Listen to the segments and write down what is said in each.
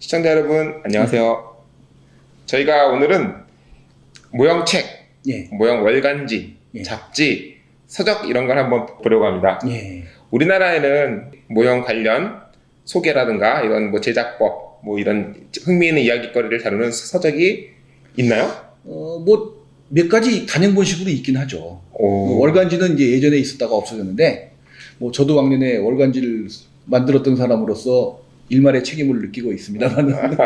시청자 여러분 안녕하세요. 저희가 오늘은 모형책, 예. 모형 월간지, 예. 잡지, 서적 이런 걸 한번 보려고 합니다. 예. 우리나라에는 모형 관련 소개라든가 이런 뭐 제작법, 뭐 이런 흥미있는 이야기거리를 다루는 서적이 있나요? 뭐 몇 가지 단행본식으로 있긴 하죠. 오. 월간지는 이제 예전에 있었다가 없어졌는데, 뭐 저도 왕년에 월간지를 만들었던 사람으로서 일말의 책임을 느끼고 있습니다만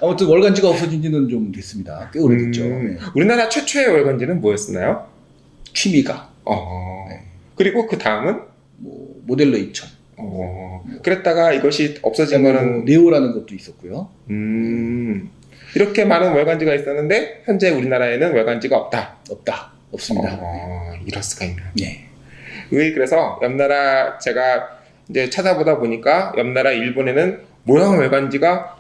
아무튼 월간지가 없어진 지는 좀 됐습니다. 꽤 오래됐죠. 네. 우리나라 최초의 월간지는 뭐였나요? 취미가. 네. 그리고 그 다음은 뭐 모델러 2000. 그랬다가 이것이 없어진 거는 뭐 네오라는 것도 있었고요. 이렇게 많은 월간지가 있었는데 현재 우리나라에는 월간지가 없습니다. 이럴 수가 있나. 네. 그래서 옆나라 제가 이제 찾아보다 보니까 옆나라 일본에는 모형 월간지가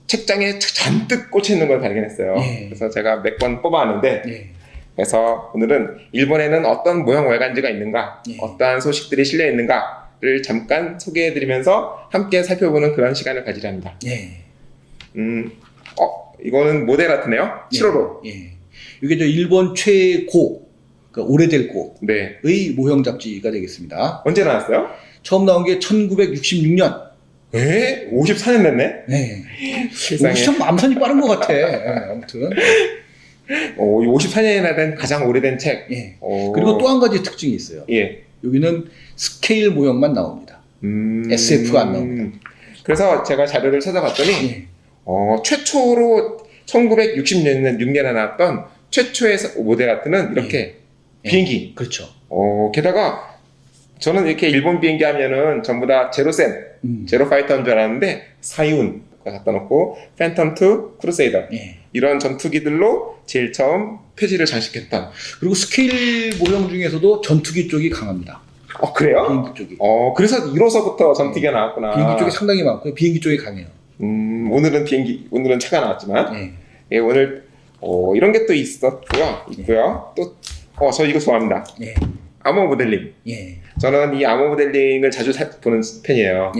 책장에 잔뜩 꽂혀 있는 걸 발견했어요. 네. 그래서 제가 몇 권 뽑아왔는데 네. 그래서 오늘은 일본에는 어떤 모형 월간지가 있는가, 네. 어떠한 소식들이 실려 있는가를 잠깐 소개해드리면서 함께 살펴보는 그런 시간을 가지려 합니다. 네. 이거는 모델 아트네요. 7호로. 예. 이게 저 일본 최고, 그러니까 오래될 고의 네. 모형 잡지가 되겠습니다. 언제 나왔어요? 처음 나온 게 1966년. 54년 됐네? 네. 세상에. 참 암산이 빠른 것 같아. 아무튼. 54년이나 된 가장 오래된 책. 예. 그리고 또 한 가지 특징이 있어요. 예. 여기는 스케일 모형만 나옵니다. SF가 안 나옵니다. 그래서 제가 자료를 찾아봤더니 예. 최초로 1960년에 나왔던 최초의 모델 아트는 이렇게 비행기. 그렇죠. 게다가 저는 이렇게 일본 비행기 하면은 전부 다 제로파이터인 줄 알았는데 사이운 갖다 놓고 팬텀 2, 크루세이더 이런 전투기들로 제일 처음 표지를 장식했던. 그리고 스케일 모형 중에서도 전투기 쪽이 강합니다. 그래요? 비행기 쪽이. 그래서 1호서부터 전투기가 나왔구나. 비행기 쪽이 상당히 많고요. 비행기 쪽이 강해요. 오늘은 차가 나왔지만 오늘 이런 게 또 있고요. 또 저 이거 좋아합니다. 암호 모델링. 저는 이 암호 모델링을 자주 보는 편이에요.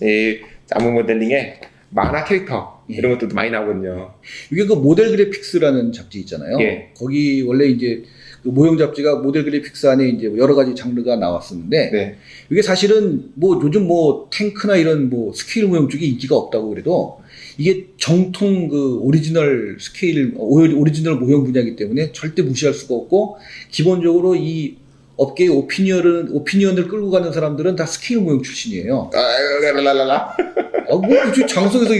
이 암호 모델링에 만화 캐릭터 이런 것도 많이 나오거든요. 이게 그 모델 그래픽스라는 잡지 있잖아요. 거기 원래 이제 그 모형 잡지가 모델 그래픽스 안에 이제 여러 가지 장르가 나왔었는데 이게 사실은 뭐 요즘 뭐 탱크나 이런 뭐 스케일 모형 쪽이 인기가 없다고 그래도 이게 정통 그 오리지널 모형 분야이기 때문에 절대 무시할 수가 없고, 기본적으로 이 업계의 오피니언을 끌고 가는 사람들은 다 스케일 모형 출신이에요. 뭐 굳이 장소에서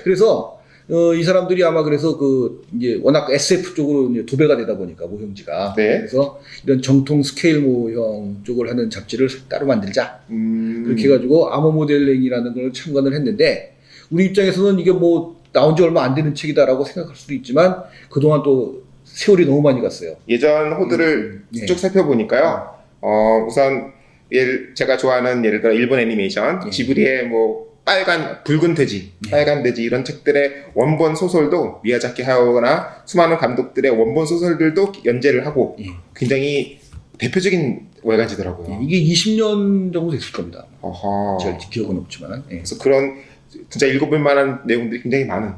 그래서 이 사람들이 아마 그래서 이제 워낙 SF 쪽으로 이제 도배가 되다 보니까 모형지가 그래서 이런 정통 스케일 모형 쪽을 하는 잡지를 따로 만들자 그렇게 해가지고 암호 모델링이라는 걸 참관을 했는데, 우리 입장에서는 이게 뭐 나온 지 얼마 안 되는 책이다라고 생각할 수도 있지만 그동안 또 세월이 너무 많이 갔어요. 예전 호들을 쭉 살펴보니까요. 우선 제가 좋아하는 예를 들어 일본 애니메이션 지브리의 뭐 붉은 돼지, 빨간 돼지 이런 책들의 원본 소설도 미야자키 하야오나 수많은 감독들의 원본 소설들도 연재를 하고 굉장히 대표적인 월간지더라고요. 이게 20년 정도 됐을 겁니다. 제가 기억은 없지만. 그래서 그런 진짜 읽어볼 만한 내용들이 굉장히 많은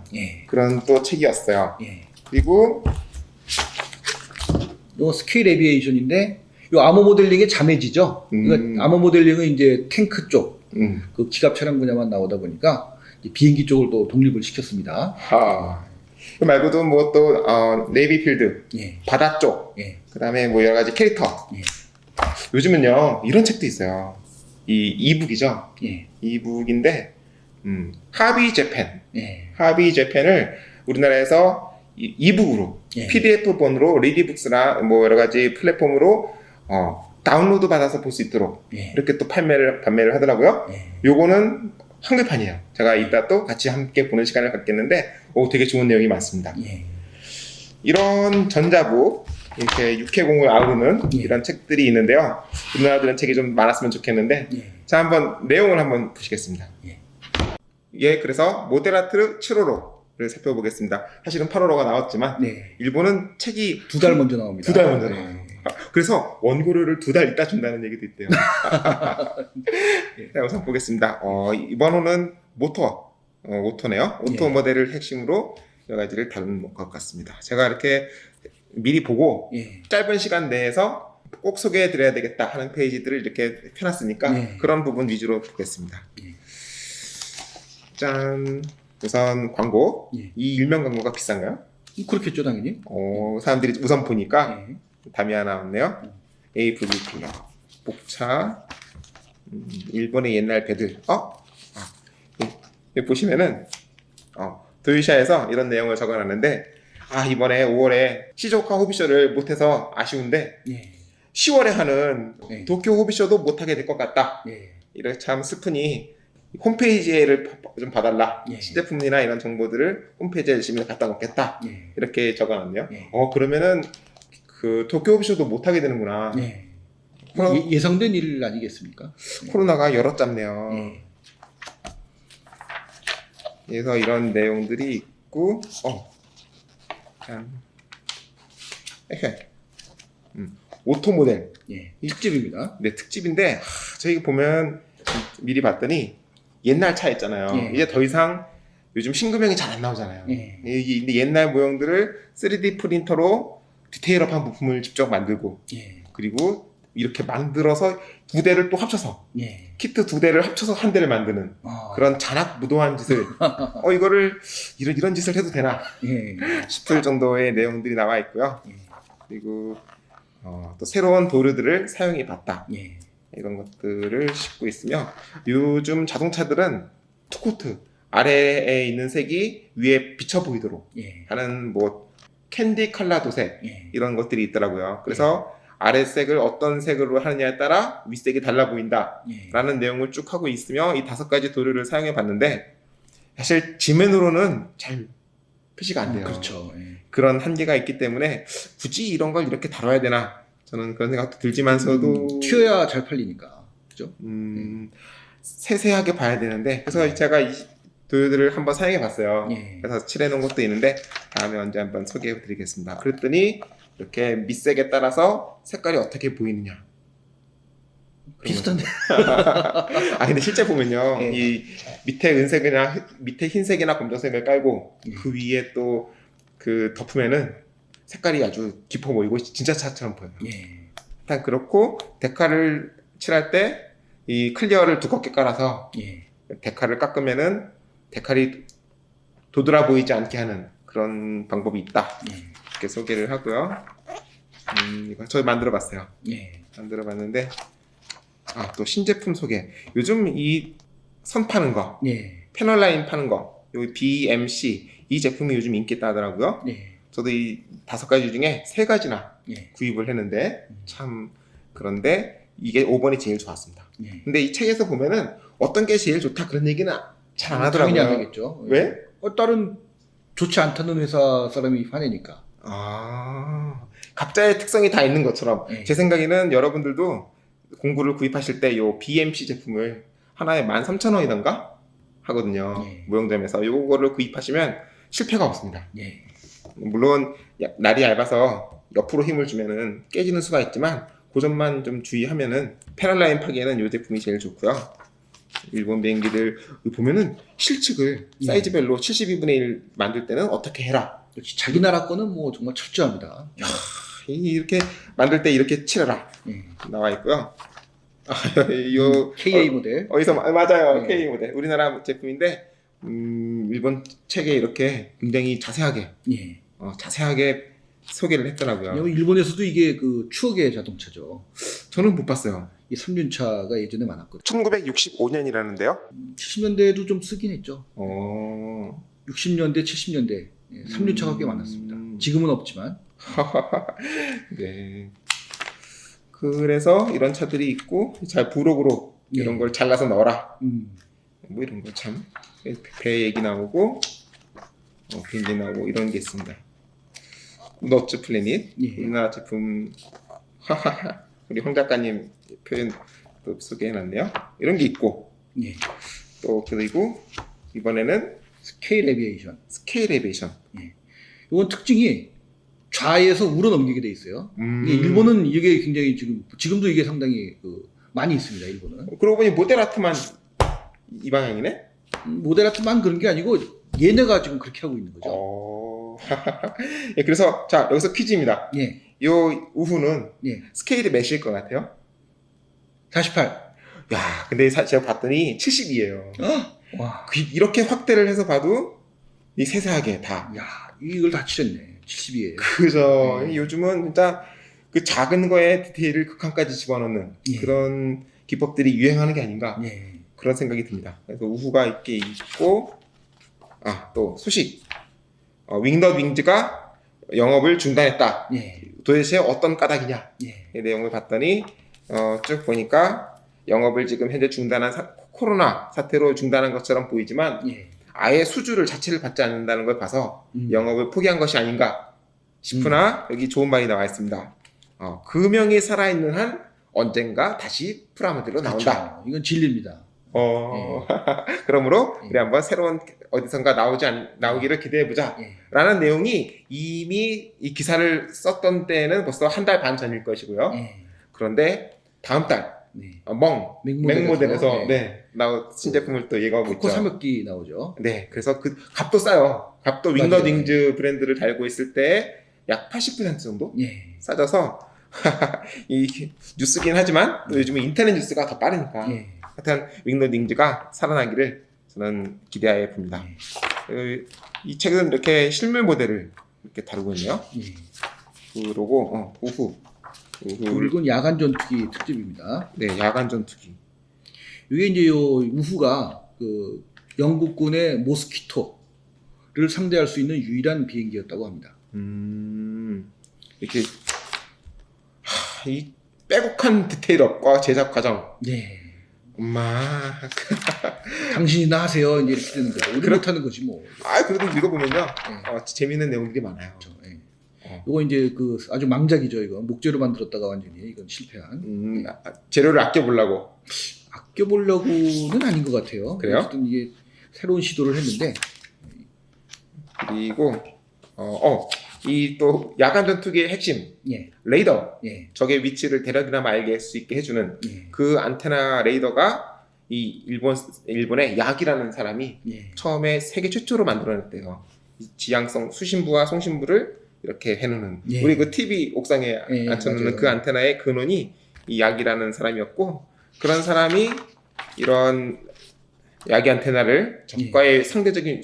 그런 또 책이었어요. 그리고 요 스케일 에비에이션인데 요 암호 모델링의 자매지죠. 그러니까 암호 모델링은 이제 탱크 쪽, 그 기갑 차량 분야만 나오다 보니까 비행기 쪽을 또 독립을 시켰습니다. 그 말고도 뭐 또 네이비 필드, 바다 쪽, 그다음에 뭐 여러 가지 캐릭터. 요즘은요 이런 책도 있어요. 이북이죠. 이북인데 하비 재팬. 하비 재팬을 우리나라에서 이북으로 PDF 본으로 리디북스나 뭐 여러 가지 플랫폼으로 다운로드 받아서 볼 수 있도록 이렇게 또 판매를 하더라고요. 요거는 한글판이에요. 제가 이따 또 같이 함께 보는 시간을 갖겠는데 되게 좋은 내용이 많습니다. 이런 전자북 이렇게 육해공을 아우르는 이런 책들이 있는데요. 우리나라 책이 좀 많았으면 좋겠는데 자, 한번 내용을 한번 보시겠습니다. 그래서 모델 아트 7호로를 살펴보겠습니다. 사실은 8호로가 나왔지만 일본은 책이 2달 먼저 나옵니다. 2달 먼저 나와요. 그래서 원고료를 2달 있다 준다는 얘기도 있대요. 자, 우선 보겠습니다. 이번 호는 오토네요. 오토 모델을 핵심으로 여러 가지를 다룬 것 같습니다. 제가 이렇게 미리 보고 짧은 시간 내에서 꼭 소개해 드려야 되겠다 하는 페이지들을 이렇게 펴놨으니까 그런 부분 위주로 보겠습니다. 짠. 우선 광고. 이 일명 광고가 비싼가요? 그렇겠죠, 당연히. 사람들이 우선 보니까 답이 하나 나왔네요. AVB 쿨러, 목차, 일본의 옛날 배들. 여기 보시면은 도요시아에서 이런 내용을 적어놨는데 이번에 5월에 시즈오카 호비쇼를 못해서 아쉬운데 10월에 하는 도쿄 호비쇼도 못하게 될 것 같다. 이렇게 참 슬프니 홈페이지를 좀 봐달라. 신제품이나 이런 정보들을 홈페이지에 열심히 갖다 놓겠다. 이렇게 적어놨네요. 그러면은 그 도쿄 호비쇼도 못하게 되는구나. 예상된 일 아니겠습니까? 코로나가 열어잡네요. 그래서 이런 내용들이 있고, 오토 모델. 특집입니다. 네, 특집인데, 저희 보면 미리 봤더니 옛날 차 있잖아요. 이제 더 이상 요즘 신규명이 잘 안 나오잖아요. 근데 옛날 모형들을 3D 프린터로 디테일업한 부품을 직접 만들고, 그리고 이렇게 만들어서 2대를 또 합쳐서 키트 2대를 합쳐서 한 대를 만드는 그런 잔악무도한 짓을 이거를 이런 짓을 해도 되나 싶을 정도의 내용들이 나와 있고요. 그리고 또 새로운 도료들을 사용해 봤다. 이런 것들을 싣고 있으며 요즘 자동차들은 투코트 아래에 있는 색이 위에 비쳐 보이도록 하는 뭐 캔디 컬러 도색 이런 것들이 있더라고요. 그래서 아래색을 어떤 색으로 하느냐에 따라 윗색이 달라 보인다 라는 내용을 쭉 하고 있으며 이 5가지 도료를 사용해 봤는데 사실 지면으로는 잘 표시가 안 돼요. 그렇죠. 그런 한계가 있기 때문에 굳이 이런 걸 이렇게 다뤄야 되나 저는 그런 생각도 들지만서도 튀어야 잘 팔리니까 그죠? 세세하게 봐야 되는데 그래서 제가 이 도료들을 한번 사용해 봤어요. 그래서 칠해 놓은 것도 있는데 다음에 언제 한번 소개해 드리겠습니다. 그랬더니 이렇게 밑색에 따라서 색깔이 어떻게 보이느냐. 비슷한데. 근데 실제 보면요. 이 밑에 은색이나 밑에 흰색이나 검정색을 깔고 그 위에 또 그 덮으면은 색깔이 아주 깊어 보이고 진짜 차처럼 보여요. 일단 그렇고 데칼을 칠할 때 이 클리어를 두껍게 깔아서 데칼을 깎으면은 데칼이 도드라 보이지 않게 하는 그런 방법이 있다. 이렇게 소개를 하고요. 이거 저 만들어봤어요. 만들어봤는데 또 신제품 소개. 요즘 이 선 파는 거, 패널 라인 파는 거, 여기 BMC 이 제품이 요즘 인기 있다더라고요. 저도 이 5가지 중에 3가지나 구입을 했는데 참 그런데 이게 5번이 제일 좋았습니다. 근데 이 책에서 보면은 어떤 게 제일 좋다 그런 얘기는 잘 안 하더라고요. 당연히 안 하겠죠. 왜? 다른 좋지 않다는 회사 사람이 화내니까. 각자의 특성이 다 있는 것처럼 제 생각에는 여러분들도 공구를 구입하실 때 요 BMC 제품을 하나에 13,000원이던가 하거든요. 무용점에서 요거를 구입하시면 실패가 없습니다. 물론 날이 얇아서 옆으로 힘을 주면은 깨지는 수가 있지만 그 점만 좀 주의하면은 패럴라인 파기에는 요 제품이 제일 좋고요. 일본 비행기들 보면은 실측을 사이즈별로 72분의 1 만들 때는 어떻게 해라. 역시 자기 나라 거는 뭐 정말 철저합니다. 이렇게 만들 때 이렇게 칠해라 나와 있고요. 요 KA 모델. 맞아요. KA 모델. 우리나라 제품인데 일본 책에 이렇게 굉장히 자세하게 자세하게 소개를 했더라고요. 일본에서도 이게 그 추억의 자동차죠. 저는 못 봤어요. 이 3륜차가 예전에 많았거든요. 1965년이라는데요. 70년대에도 좀 쓰긴 했죠. 60년대, 70년대 3륜차가 꽤 많았습니다. 지금은 없지만. 네. 그래서 이런 차들이 있고 잘 부록으로 이런 걸 잘라서 넣어라. 뭐 이런 거 참. 배 얘기 나오고 비행기 나오고 이런 게 있습니다. 너츠 플래닛 우리나라 제품 우리 황 작가님 표현도 소개해놨네요. 이런 게 있고 또 그리고 이번에는 스케일 에비에이션. 스케일 에비에이션. 이건 특징이 자에서 우로 넘기게 돼 있어요. 이게 일본은 이게 굉장히 지금도 이게 상당히 많이 있습니다. 일본은. 그러고 보니 모델 아트만 이 방향이네? 모델 아트만 그런 게 아니고 얘네가 지금 그렇게 하고 있는 거죠. 예, 그래서 자 여기서 퀴즈입니다. 예. 요 우후는 예. 스케일이 몇일 것 같아요? 48. 야, 근데 제가 봤더니 72예요. 와. 이렇게 확대를 해서 봐도 이 세세하게 다. 야, 이걸 다 칠했네. 72예요. 그죠. 요즘은 진짜 그 작은 거에 디테일을 극한까지 집어넣는 예. 그런 기법들이 유행하는 게 아닌가 예. 그런 생각이 듭니다. 그래서 우후가 이렇게 있고, 또 소식. 윙더 윙즈가 영업을 중단했다. 예. 도대체 어떤 까닭이냐? 예. 이 내용을 봤더니 쭉 보니까 영업을 지금 현재 중단한 코로나 사태로 중단한 것처럼 보이지만 예. 아예 수주를 자체를 받지 않는다는 걸 봐서 영업을 포기한 것이 아닌가 싶으나 여기 좋은 말이 나와 있습니다. 금형이 살아있는 한 언젠가 다시 프라모델로 나온다. 그렇죠. 이건 진리입니다. 그러므로 예. 우리 한번 새로운 어디선가 나오기를 기대해보자 예. 라는 내용이 이미 이 기사를 썼던 때는 벌써 한 달 반 전일 것이고요. 예. 그런데 다음 달 네. 맹모델에서 나온 신제품을 또 예고하고 코코 있죠. 3엽기 나오죠. 네, 그래서 그 값도 싸요. 값도 윙더 윙즈 브랜드를 달고 있을 때 약 80% 정도 예. 싸져서 이 뉴스긴 하지만 또 요즘은 인터넷 뉴스가 더 빠르니까 예. 하여튼 윙더 윙즈가 살아나기를 저는 기대해 봅니다. 이 책은 이렇게 실물 모델을 이렇게 다루고 있네요. 예. 그러고 우후. 이건 야간 전투기 특집입니다. 네, 야간 전투기. 이게 이제 요 우후가 그 영국군의 모스키토를 상대할 수 있는 유일한 비행기였다고 합니다. 이렇게 이 빼곡한 디테일업과 제작 과정. 네. 엄마. 당신이나 하세요. 이제 이렇게 되는 거죠. 우리 못하는 거지 뭐. 그래도 읽어보면요. 재밌는 내용들이 많아요. 그렇죠. 이거 이제 그 아주 망작이죠. 이거 목재로 만들었다가 완전히 이건 실패한. 재료를 아껴보려고. 아껴보려고는 아닌 것 같아요. 그래요? 어쨌든 이게 새로운 시도를 했는데. 그리고 이 또 야간 전투기의 핵심 예. 레이더. 예. 적의 위치를 대략이나마 알 수 있게 해주는 예. 그 안테나 레이더가 이 일본의 약이라는 사람이 예. 처음에 세계 최초로 만들어냈대요. 이 지향성 수신부와 송신부를 이렇게 해놓는 예. 우리 그 TV 옥상에 앉혀놓는 맞아요. 그 안테나의 근원이 이 약이라는 사람이었고 그런 사람이 이런 야기 안테나를 적과의 상대적인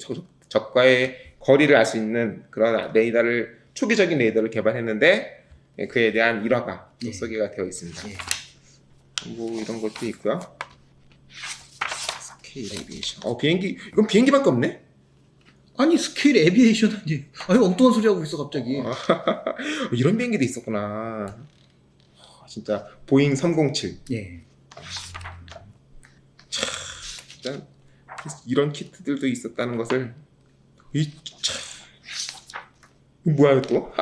적과의 거리를 알 수 있는 그런 초기적인 레이더를 개발했는데 그에 대한 일화가 또 소개가 되어 있습니다. 뭐 이런 것도 있고요. 스케일 에비에이션. 이건 비행기밖에 없네? 아니 스케일 에비에이션 아니 엉뚱한 소리 하고 있어 갑자기. 이런 비행기도 있었구나. 진짜 보잉 307. 예. 진짜 이런 키트들도 있었다는 것을 뭐야 또?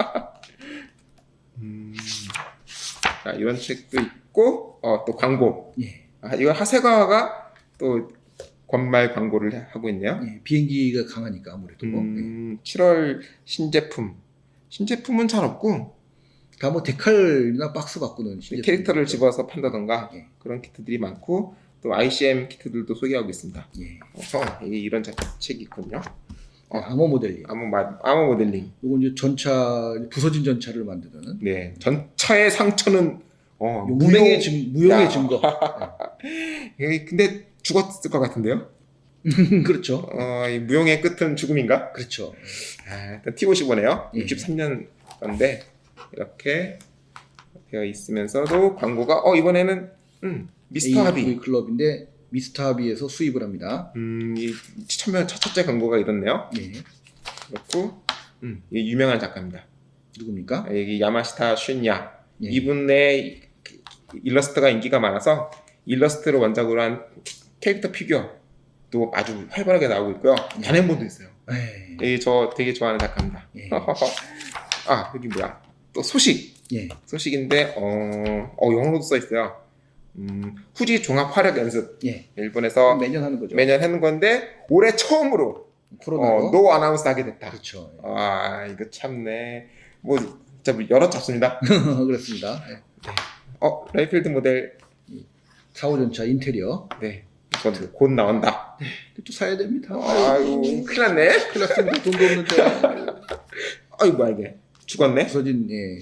자, 이런 책도 있고 또 광고. 예. 이거 하세가와가 또 권말 광고를 하고 있네요. 예. 비행기가 강하니까 아무래도. 7월 신제품은 잘 없고 다 뭐 데칼이나 박스 바꾸는 캐릭터를 집어서 판다던가 예. 그런 키트들이 많고 또 ICM 키트들도 소개하고 있습니다. 예. 이런 책이 있군요. 암호 모델링. 암호 모델링. 이건 이제 부서진 전차를 만드는. 네, 전차의 상처는 무용의 증거. 근데 죽었을 것 같은데요? 그렇죠. 이 무용의 끝은 죽음인가? 그렇죠. 일단 T55네요. 예. 63년 건데 이렇게 되어 있으면서도 광고가 이번에는 미스터 하비 클럽인데 미스터 하비에서 수입을 합니다. 이 첫째 광고가 이렇네요. 예. 그렇고 이 유명한 작가입니다. 누굽니까? 여기 야마시타 슌야. 예. 이분의 일러스트가 인기가 많아서 일러스트를 원작으로 한 캐릭터 피규어도 아주 활발하게 나오고 있고요. 단행본도 있어요. 저 되게 좋아하는 작가입니다. 예. 여기 뭐야? 또 소식. 예. 소식인데 영어로도 써 있어요. 후지 종합 화력 연습. 예. 일본에서 매년 하는 거죠. 매년 하는 건데 올해 처음으로 코로나로. 노 아나운스 하게 됐다. 그렇죠. 이거 참네. 뭐 여러 잡습니다. 그렇습니다. 네. 레이필드 모델 4호전차 인테리어. 네, 이건 곧 나온다. 또 사야 됩니다. 아이고, 큰일 났네. 큰일 났습니다. 돈도 없는데. 아이고, 뭐야 이게. 죽었네. 부서진, 예.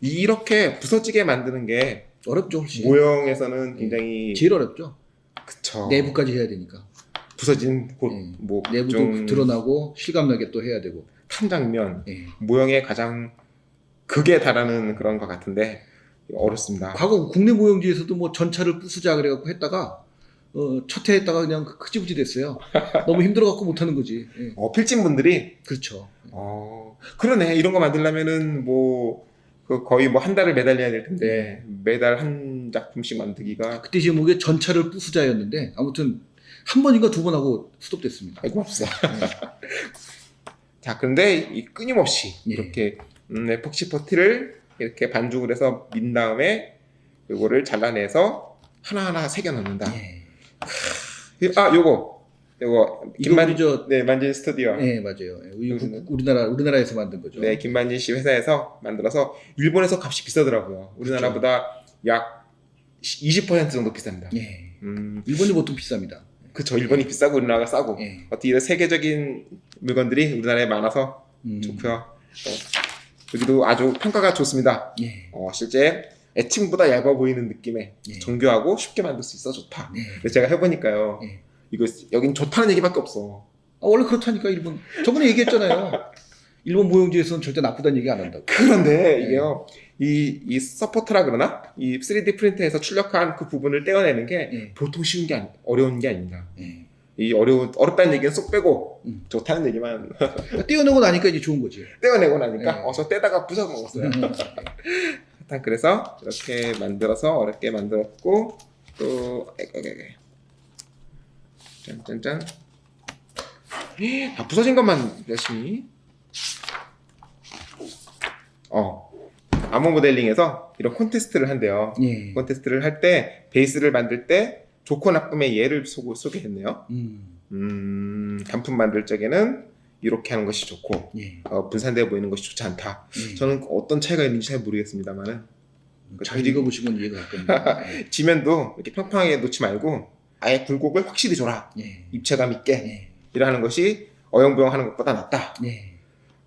이렇게 부서지게 만드는 게 어렵죠, 훨씬. 모형에서는 굉장히 제일 어렵죠. 그쵸. 내부까지 해야 되니까. 부서진 곳, 예. 뭐 내부도 각종 드러나고 실감나게 또 해야 되고. 탄장면, 예. 모형의 가장 극에 달하는 그런 것 같은데 어렵습니다. 과거 국내 모형지에서도 뭐 전차를 부수자 그래갖고 했다가 첫 해 했다가 그냥 흐지부지 됐어요. 너무 힘들어갖고 못하는 거지. 예. 필진 분들이 그렇죠. 그러네. 이런 거 만들려면은 거의 한 달을 매달려야 될 텐데 매달 한 작품씩 만들기가 그때 제목에 전차를 부수자였는데 아무튼 한 번인가 두 번 하고 스톱됐습니다. 아이고 없어. 자, 그런데 끊임없이 예. 이렇게 에폭시 퍼티를 이렇게 반죽을 해서 민 다음에 요거를 잘라내서 하나하나 새겨 넣는다. 예. 요거 김만진 이거 만진 스튜디오. 네, 맞아요. 우리나라에서 만든 거죠. 네, 김만진 씨 회사에서 만들어서 일본에서 값이 비싸더라고요. 우리나라보다 약 20% 정도 비쌉니다. 예. 일본이 보통 비쌉니다. 그쵸. 일본이 비싸고 우리나라가 싸고. 예. 어떻게 이런 세계적인 물건들이 우리나라에 많아서 좋고요. 여기도 아주 평가가 좋습니다. 예. 실제 애칭보다 얇아 보이는 느낌의 예. 정교하고 쉽게 만들 수 있어 좋다. 예. 근데 제가 해보니까요. 예. 이거 여긴 좋다는 얘기밖에 없어. 원래 그렇다니까 일본. 저번에 얘기했잖아요. 일본 모형지에서는 절대 나쁘다는 얘기 안 한다고. 그런데 이게요. 이 서포터라 그러나? 이 3D 프린터에서 출력한 그 부분을 떼어내는 게 예. 보통 쉬운 게 어려운 게 아닙니다. 예. 이 어렵다는 얘기는 쏙 빼고 좋다는 얘기만 그러니까 떼어내고 나니까 이제 좋은 거지. 떼어내고 나니까 예. 저 떼다가 부숴 먹었어요. 일단 그래서 이렇게 만들어서 어렵게 만들었고 또 짠짠짠 다 부서진 것만 열심히 암호 모델링에서 이런 콘테스트를 한대요. 예. 콘테스트를 할 때 베이스를 만들 때 좋고 나쁨의 예를 소개했네요. 단품 만들 적에는 이렇게 하는 것이 좋고 예. 분산되어 보이는 것이 좋지 않다. 예. 저는 어떤 차이가 있는지 잘 모르겠습니다만은 잘 읽어보시면 이해가 갈 겁니다. 지면도 이렇게 평평하게 놓지 말고 아예 굴곡을 확실히 줘라. 예. 입체감 있게 예. 이러하는 것이 어영부영 하는 것보다 낫다. 예.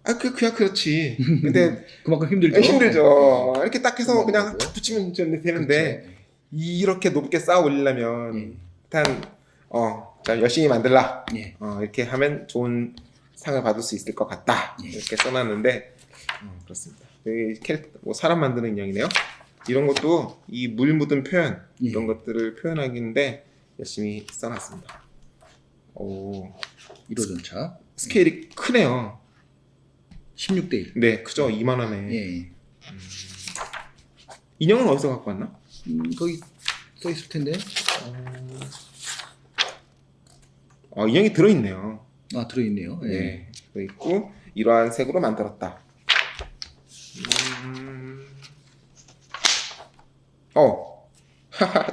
그야 그렇지. 근데 그만큼 힘들죠. 힘들죠. 이렇게 딱 해서 그냥 탁 붙이면 되는데 그렇죠. 이렇게 높게 쌓아 올리려면 예. 일단 자, 열심히 만들라. 예. 이렇게 하면 좋은 상을 받을 수 있을 것 같다. 예. 이렇게 써놨는데 그렇습니다. 여기 사람 만드는 인형이네요. 이런 것도 이 물 묻은 표현 예. 이런 것들을 표현하기인데 열심히 써놨습니다. 1호전차 스케일이 크네요. 16대 1. 네, 크죠. 2만 원에. 예. 인형은 어디서 갖고 왔나? 거기 써 있을 텐데. 인형이 들어있네요. 들어있네요. 예. 네, 들어있고 이러한 색으로 만들었다.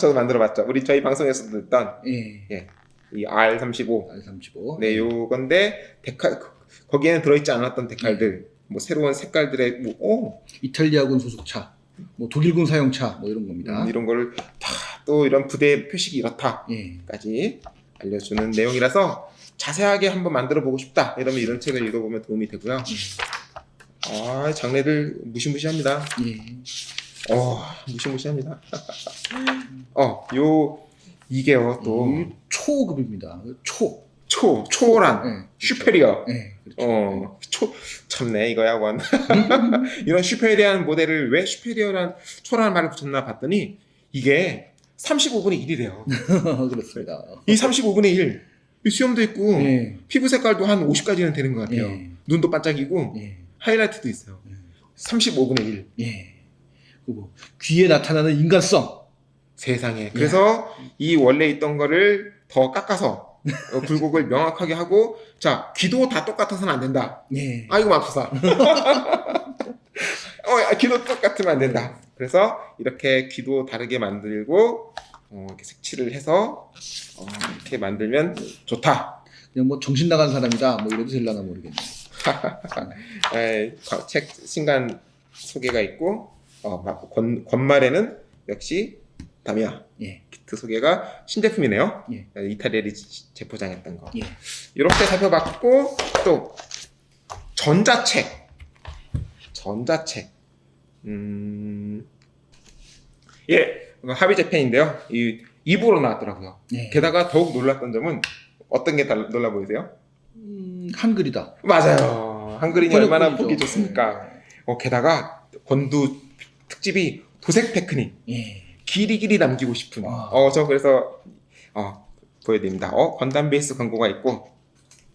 저도 만들어봤죠. 저희 방송에서도 했던 예. 이 R35. R35. 네, 요건데 거기에는 들어있지 않았던 데칼들, 뭐 새로운 색깔들의 이탈리아군 소속차, 뭐 독일군 사용차, 뭐 이런 겁니다. 이런 걸 다 또 이런 부대 표식이 예. 이렇다까지 알려주는 내용이라서 자세하게 한번 만들어 보고 싶다. 이러면 이런 책을 읽어보면 도움이 되고요. 장르들 무시무시합니다. 예. 무시무시합니다. 이게요 또 초급입니다. 초월한 예. 슈페리어. 예. 그렇죠. 참네 이거야 원. 이런 슈페리어한 모델을 왜 슈페리어란 초라한 말을 붙였나 봤더니 이게 35분의 1이래요. 그렇습니다. 이 35분의 1. 이 수염도 있고 예. 피부 색깔도 한 50까지는 되는 것 같아요. 예. 눈도 반짝이고 예. 하이라이트도 있어요. 35분의 1. 예. 그리고 귀에 나타나는 인간성. 세상에. 그래서 이 원래 있던 거를 더 깎아서 굴곡을 명확하게 하고 자 귀도 다 똑같아서는 안 된다. 예. 아이고 맙소사. 귀도 똑같으면 안 된다. 그래서 이렇게 귀도 다르게 만들고 이렇게 색칠을 해서 이렇게 만들면 좋다. 그냥 뭐 정신 나간 사람이다. 뭐 이래도 될라나 모르겠네. 책 신간 소개가 있고 권말에는 역시 다미야 키트 소개가 신제품이네요. 이탈리아리 재포장했던 거. 이렇게 살펴봤고 또 전자책. 하비 재팬인데요. 이 2부로 나왔더라고요. 게다가 더욱 놀랐던 점은 어떤 게 놀라 보이세요? 한글이다. 맞아요. 한글이니 얼마나 보기 좋습니까? 네. 게다가 권두 특집이 도색 테크닉. 길이 남기고 싶은. 저 그래서 보여드립니다. 건담 베이스 광고가 있고,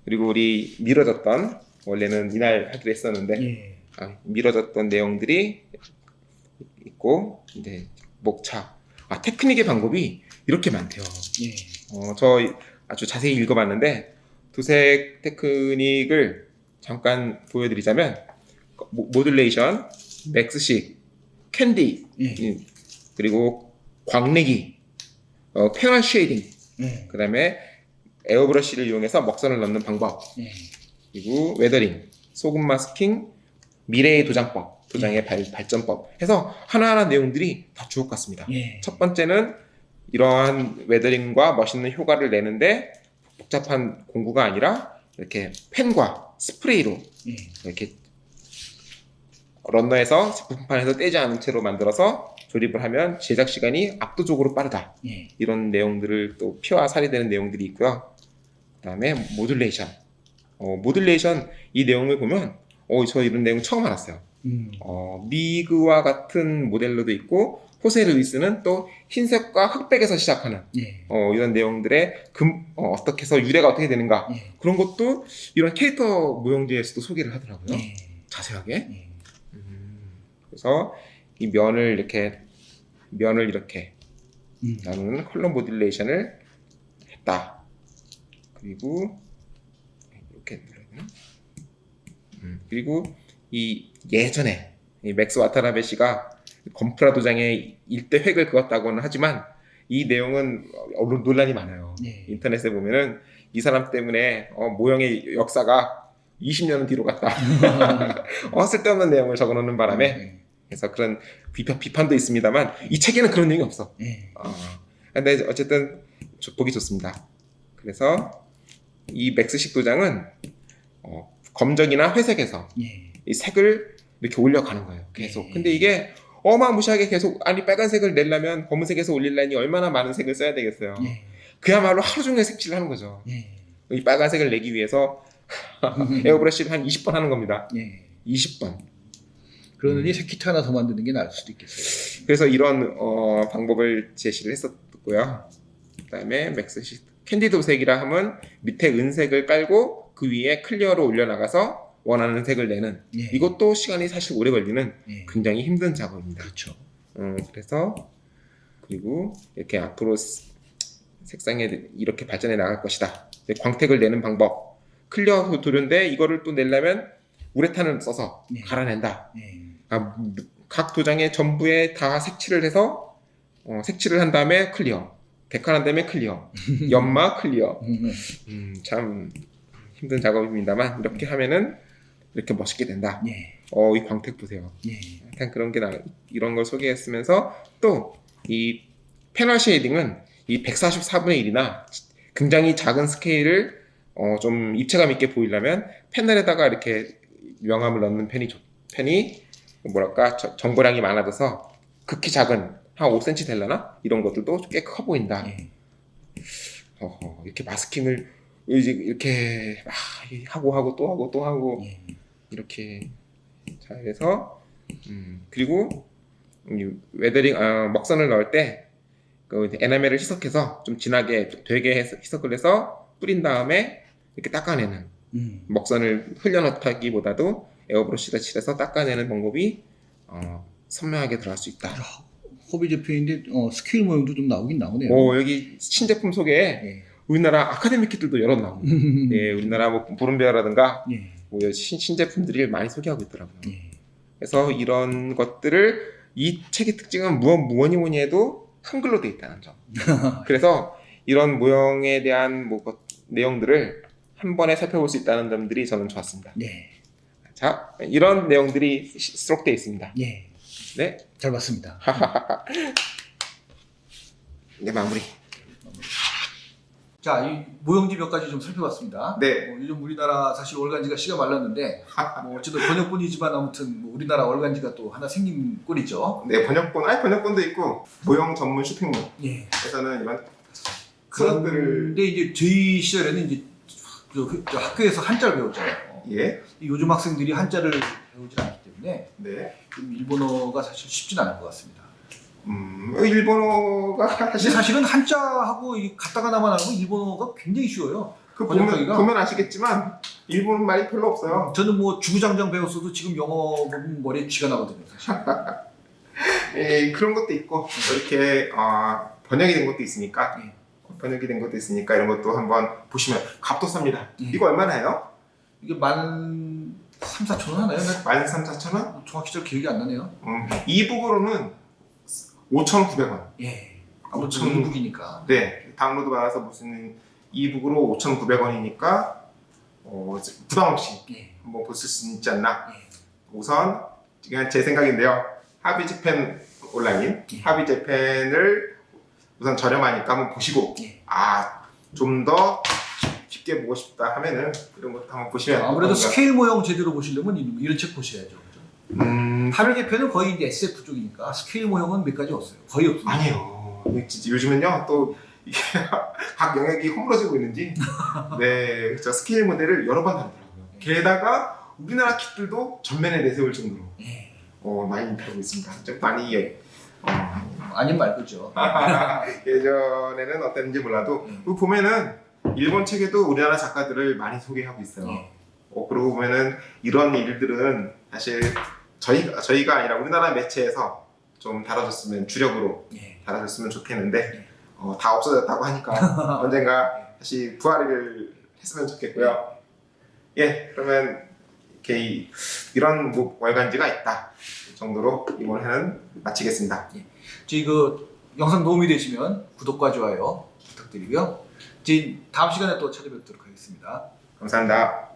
그리고 우리 미뤄졌던, 원래는 이날 하기로 했었는데 미뤄졌던 내용들이 있고, 이제 목차. 테크닉의 방법이 이렇게 많대요. 저 아주 자세히 읽어봤는데 도색 테크닉을 잠깐 보여드리자면 모듈레이션, 맥스식, 캔디, 그리고 광내기, 페럴 쉐이딩, 그 다음에 에어브러쉬를 이용해서 먹선을 넣는 방법, 그리고 웨더링, 소금 마스킹, 미래의 도장법, 도장의 발전법 해서 하나하나 내용들이 다 주옥 같습니다. 첫 번째는 이러한 웨더링과 멋있는 효과를 내는데 복잡한 공구가 아니라 이렇게 펜과 스프레이로 이렇게 런너에서 제품판에서 떼지 않은 채로 만들어서 조립을 하면 제작 시간이 압도적으로 빠르다. 이런 내용들을 또 피와 살이 되는 내용들이 있고요. 그 다음에 모듈레이션. 모듈레이션 이 내용을 보면 저 이런 내용 처음 알았어요. 미그와 같은 모델로도 있고 호세 루이스는 또 흰색과 흑백에서 시작하는 이런 내용들의 어떻게 해서 유래가 어떻게 되는가 그런 것도 이런 캐릭터 모형지에서도 소개를 하더라고요. 자세하게. 그래서 이 면을 이렇게 나누는 컬러 모듈레이션을 했다. 그리고 이렇게 그리고 이 예전에 이 맥스 와타나베 씨가 건프라 도장의 일대 획을 그었다고는 하지만 이 내용은 논란이 많아요. 인터넷에 보면은 이 사람 때문에 모형의 역사가 20년은 뒤로 갔다. 쓸데없는 내용을 적어놓는 바람에 그래서 그런 비판도 있습니다만 이 책에는 그런 내용이 없어. 근데 어쨌든 보기 좋습니다. 그래서 이 맥스식 도장은 검정이나 회색에서 이 색을 이렇게 올려가는 거예요. 계속. 근데 이게 어마무시하게 계속 빨간색을 내려면 검은색에서 올리려니 얼마나 많은 색을 써야 되겠어요. 그야말로 하루 종일 색칠을 하는 거죠. 이 빨간색을 내기 위해서 에어브러쉬를 한 20번 하는 겁니다. 20번. 그러느니 색키트 하나 더 만드는 게 나을 수도 있겠어요. 그래서 이런 방법을 제시를 했었고요. 그 다음에 맥스식 캔디 도색이라 하면 밑에 은색을 깔고 그 위에 클리어로 올려나가서 원하는 색을 내는 이것도 시간이 사실 오래 걸리는 굉장히 힘든 작업입니다. 그렇죠. 그래서 그리고 이렇게 앞으로 색상에 이렇게 발전해 나갈 것이다. 광택을 내는 방법 클리어 도료인데 이거를 또 내려면 우레탄을 써서 갈아낸다. 각 도장에 전부에 다 색칠을 해서 색칠을 한 다음에 클리어, 데칼한 다음에 클리어, 연마 클리어. 참 힘든 작업입니다만 이렇게 하면은 이렇게 멋있게 된다. 이 광택 보세요. 약간 그런 게 이런 걸 소개했으면서 또 이 패널 쉐이딩은 이 144분의 1이나 굉장히 작은 스케일을 좀 입체감 있게 보이려면 패널에다가 이렇게 명암을 넣는 펜이 뭐랄까 정보량이 많아져서 극히 작은 한 5cm 되려나? 이런 것들도 꽤 커 보인다. 이렇게 마스킹을 이렇게 하고 또 하고 이렇게 잘 해서 그리고 웨더링 먹선을 넣을 때 그 에나멜을 희석해서 좀 진하게 되게 희석을 해서 뿌린 다음에 이렇게 닦아내는 먹선을 흘려넣기보다도 에어브러쉬를 칠해서 닦아내는 방법이 선명하게 들어갈 수 있다. 호비 제품인데 스케일 모형도 좀 나오긴 나오네요. 여기 신제품 소개에 우리나라 아카데미 킷들도 여러 나옵니다. 우리나라 뭐 보름베어라든가 뭐 신제품들이 많이 소개하고 있더라고요. 그래서 이런 것들을 이 책의 특징은 뭐니 해도 한글로 되어 있다는 점. 그래서 이런 모형에 대한 내용들을 한 번에 살펴볼 수 있다는 점들이 저는 좋았습니다. 자, 이런 내용들이 수록되어 있습니다. 예. 네. 잘 봤습니다. 네, 마무리. 자, 이 모형지 몇 가지 좀 살펴봤습니다. 네. 요즘 우리나라 사실 월간지가 씨가 말랐는데, 어쨌든 번역본이지만 아무튼 뭐 우리나라 월간지가 또 하나 생긴 꼴이죠. 네, 번역본도 있고 모형 전문 쇼핑몰. 예. 에서는 이런 그런들을. 근데 이제 저희 시절에는 이제 저 학교에서 한자를 배웠잖아요. 예. 요즘 학생들이 한자를 배우지 않기 때문에 네. 좀 일본어가 사실 쉽진 않을 것 같습니다. 일본어가 근데 사실은 한자하고 갖다가 나만 하고 일본어가 굉장히 쉬워요. 그 번역하기가. 보면 아시겠지만 일본 말이 별로 없어요. 저는 뭐 주구장창 배웠어도 지금 영어 보면 머리에 쥐가 나거든요. 사실. 예, 그런 것도 있고 이렇게 번역이 된 것도 있으니까 이런 것도 한번 보시면 값도 쌉니다. 이거 얼마나 해요? 이게 13,400원 하나요? 13,400원? 정확히 잘 기억이 안 나네요. 이북으로는 5,900원. 예. 아무튼 이북이니까. 네. 다운로드 받아서 무슨 이북으로 5,900원이니까 부담 없이 한번 보실 수 있지 않나. 우선 그냥 제 생각인데요. 하비재팬 온라인, 하비재팬을 우선 저렴하니까 한번 보시고 좀 더 쉽게 보고 싶다 하면은 이런 것도 한번 보시면 아무래도 스케일 모형 제대로 보시려면 이런 책 보셔야죠. 하비재팬은 거의 이제 SF 쪽이니까 스케일 모형은 몇 가지 없어요. 거의 없어요. 아니에요. 요즘은요 또 이게 각 영역이 허물어지고 있는지 네, 저 스케일 모델을 여러 번 다루더라고요. 게다가 우리나라 kit들도 전면에 내세울 정도로 많이 다루고 있습니다. 좀 많이 아닌 말고죠. 예전에는 어땠는지 몰라도 보면은 일본 책에도 우리나라 작가들을 많이 소개하고 있어요. 그러고 보면은 이런 일들은 사실 저희가 아니라 우리나라 매체에서 좀 다뤄줬으면 주력으로 다뤄줬으면 좋겠는데 다 없어졌다고 하니까 언젠가 다시 부활을 했으면 좋겠고요. 예, 그러면 이렇게 이런 월간지가 있다 정도로 이번 회는 마치겠습니다. 저희 그 영상 도움이 되시면 구독과 좋아요 부탁드리고요. 다음 시간에 또 찾아뵙도록 하겠습니다. 감사합니다.